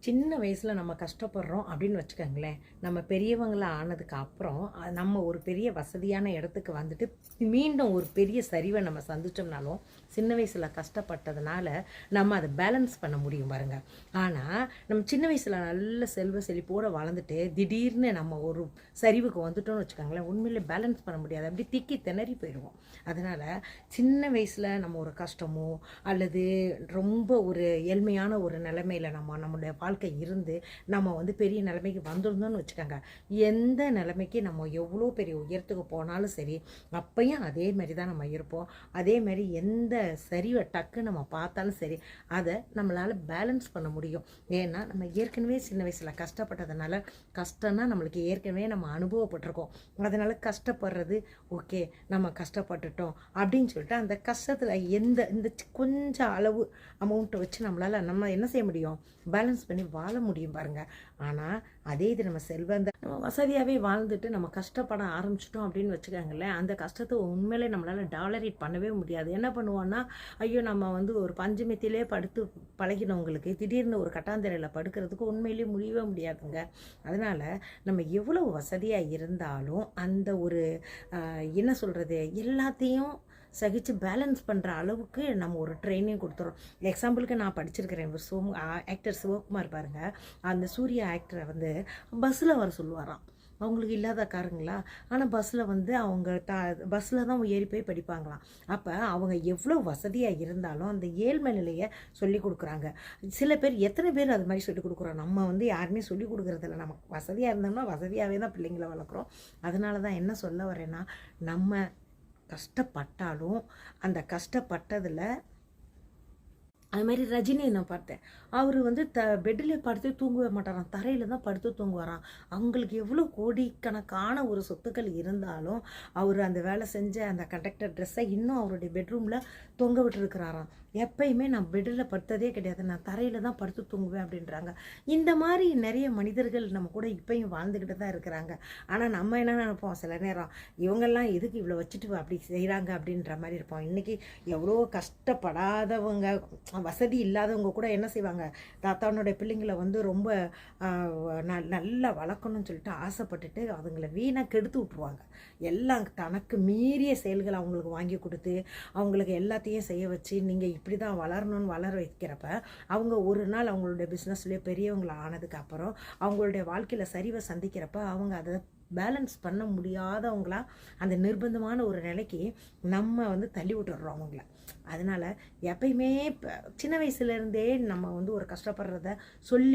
சின்ன வயசில் நம்ம கஷ்டப்படுறோம் அப்படின்னு வச்சுக்கோங்களேன். நம்ம பெரியவங்களா ஆனதுக்கு அப்புறம் நம்ம ஒரு பெரிய வசதியான இடத்துக்கு வந்துட்டு மீண்டும் ஒரு பெரிய சரிவை நம்ம சந்திச்சோம்னாலும் சின்ன வயசில் கஷ்டப்பட்டதுனால நம்ம அதை பேலன்ஸ் பண்ண முடியும் பாருங்க. ஆனால் நம்ம சின்ன வயசில் நல்ல செல்வ செழிப்போடு வளர்ந்துட்டு திடீர்னு நம்ம ஒரு சரிவுக்கு வந்துட்டோம்னு வச்சுக்கோங்களேன், உண்மையிலே பேலன்ஸ் பண்ண முடியாது, அப்படி திக்கி திணறி போயிடுவோம். அதனால் சின்ன வயசில் நம்ம ஒரு கஷ்டமோ அல்லது ரொம்ப ஒரு ஏழ்மையான ஒரு நிலைமையில் நம்மளுடைய வாழ்க்கை இருந்து நம்ம வந்து பெரிய நிலைமைக்கு வந்திருந்தோம்னு வச்சுக்கோங்க, எந்த நிலைமைக்கு நம்ம எவ்வளோ பெரிய உயரத்துக்கு போனாலும் சரி அப்பையும் அதே மாதிரி தான் நம்ம இருப்போம். அதே மாதிரி எந்த சரிவை டக்கு நம்ம பார்த்தாலும் சரி அதை நம்மளால் பேலன்ஸ் பண்ண முடியும். ஏன்னா நம்ம ஏற்கனவே சின்ன வயசில் கஷ்டப்பட்டதுனால, கஷ்டம்னா நம்மளுக்கு ஏற்கனவே நம்ம அனுபவப்பட்டிருக்கோம். அதனால் கஷ்டப்படுறது ஓகே, நம்ம கஷ்டப்பட்டுட்டோம் அப்படின்னு சொல்லிட்டு அந்த கஷ்டத்தில் இந்த கொஞ்சம் அளவு அமௌண்ட்டை வச்சு நம்ம என்ன செய்ய முடியும், பேலன்ஸ் பண்ணி வாழ முடியும் பாருங்கள். ஆனால் அதே இது நம்ம நம்ம வசதியாகவே வாழ்ந்துட்டு நம்ம கஷ்டப்பட ஆரம்பிச்சிட்டோம் அப்படின்னு வச்சுக்கோங்களேன், அந்த கஷ்டத்தை உண்மையிலே நம்மளால் டாலரேட் பண்ணவே முடியாது. என்ன பண்ணுவோன்னா, ஐயோ நம்ம வந்து ஒரு பஞ்சமத்திலே படுத்து பழகினவங்களுக்கு திடீர்னு ஒரு கட்டாந்தரையில் படுக்கிறதுக்கு உண்மையிலேயே முடியவே முடியாதுங்க. அதனால் நம்ம எவ்வளோ வசதியாக இருந்தாலும் அந்த ஒரு என்ன சொல்கிறது, எல்லாத்தையும் சகிச்சு பேலன்ஸ் பண்ணுற அளவுக்கு நம்ம ஒரு ட்ரைனிங் கொடுத்துறோம். எக்ஸாம்பிளுக்கு நான் படிச்சிருக்கிறேன், ஒரு ஆக்டர் சிவகுமார் பாருங்கள், அந்த சூர்யா ஆக்டரை வந்து பஸ்ஸில் வர சொல்லுவாராம். அவங்களுக்கு இல்லாத காருங்களா, ஆனால் பஸ்ஸில் வந்து அவங்க பஸ்ஸில் தான் ஏறி போய் படிப்பாங்களாம். அப்போ அவங்க எவ்வளோ வசதியாக இருந்தாலும் அந்த ஏழ்மை நிலையை சொல்லி கொடுக்குறாங்க. சில பேர் எத்தனை பேர் அது மாதிரி சொல்லி கொடுக்குறோம், நம்ம வந்து யாருமே சொல்லி கொடுக்குறதில்ல. நமக்கு வசதியாக இருந்தோம்னா வசதியாகவே தான் பிள்ளைங்களை வளர்க்குறோம். அதனால தான் என்ன சொல்ல வரேன்னா, நம்ம கஷ்டப்பட்டாலும் அந்த கஷ்டப்பட்டதில் அது மாதிரி ரஜினியை நான் பார்த்தேன். அவர் வந்து பெட்டில் படுத்து தூங்கவே மாட்டாராம், தரையில் தான் படுத்து தூங்குவாராம். அவங்களுக்கு எவ்வளோ கோடிக்கணக்கான ஒரு சொத்துக்கள் இருந்தாலும் அவர் அந்த வேலை செஞ்ச அந்த கண்டக்டர் ட்ரெஸ்ஸை இன்னும் அவருடைய பெட்ரூமில் தொங்க விட்டுருக்கிறாராம். எப்பயுமே நான் பெட்டில் படுத்ததே கிடையாது, நான் தரையில் தான் படுத்து தூங்குவேன் அப்படின்றாங்க. இந்த மாதிரி நிறைய மனிதர்கள் நம்ம கூட இப்பயும் வாழ்ந்துக்கிட்டு தான் இருக்கிறாங்க. ஆனால் நம்ம என்ன நினைப்போம், சில நேரம் இவங்கெல்லாம் எதுக்கு இவ்வளோ வச்சுட்டு அப்படி செய்கிறாங்க அப்படின்ற மாதிரி இருப்போம். இன்றைக்கி எவ்வளோ கஷ்டப்படாதவங்க, வசதி இல்லாதவங்க கூட என்ன செய்வாங்க, தாத்தானுடைய பிள்ளைங்களை வந்து ரொம்ப நல்லா வளர்க்கணும்னு சொல்லிட்டு ஆசைப்பட்டுட்டு அதுங்களை வீணாக கெடுத்து விட்ருவாங்க. எல்லாம் தனக்கு மீறிய செயல்களை அவங்களுக்கு வாங்கி கொடுத்து அவங்களுக்கு எல்லாத்தையும் செய்ய வச்சு நீங்கள் இப்படி தான் வளரணும்னு வளர வைக்கிறப்ப அவங்க ஒரு நாள் அவங்களுடைய பிஸ்னஸ்லேயே பெரியவங்களை ஆனதுக்கு அப்புறம் அவங்களுடைய வாழ்க்கையில் சரிவை சந்திக்கிறப்ப அவங்க அதை பேலன்ஸ் பண்ண முடியாதவங்களா அந்த நிர்பந்தமான ஒரு நிலைக்கு நம்ம வந்து தள்ளி விட்டுடுறோம் அவங்கள. அதனால் எப்பயுமே சின்ன வயசுலேருந்தே நம்ம வந்து ஒரு கஷ்டப்படுறத சொல்லி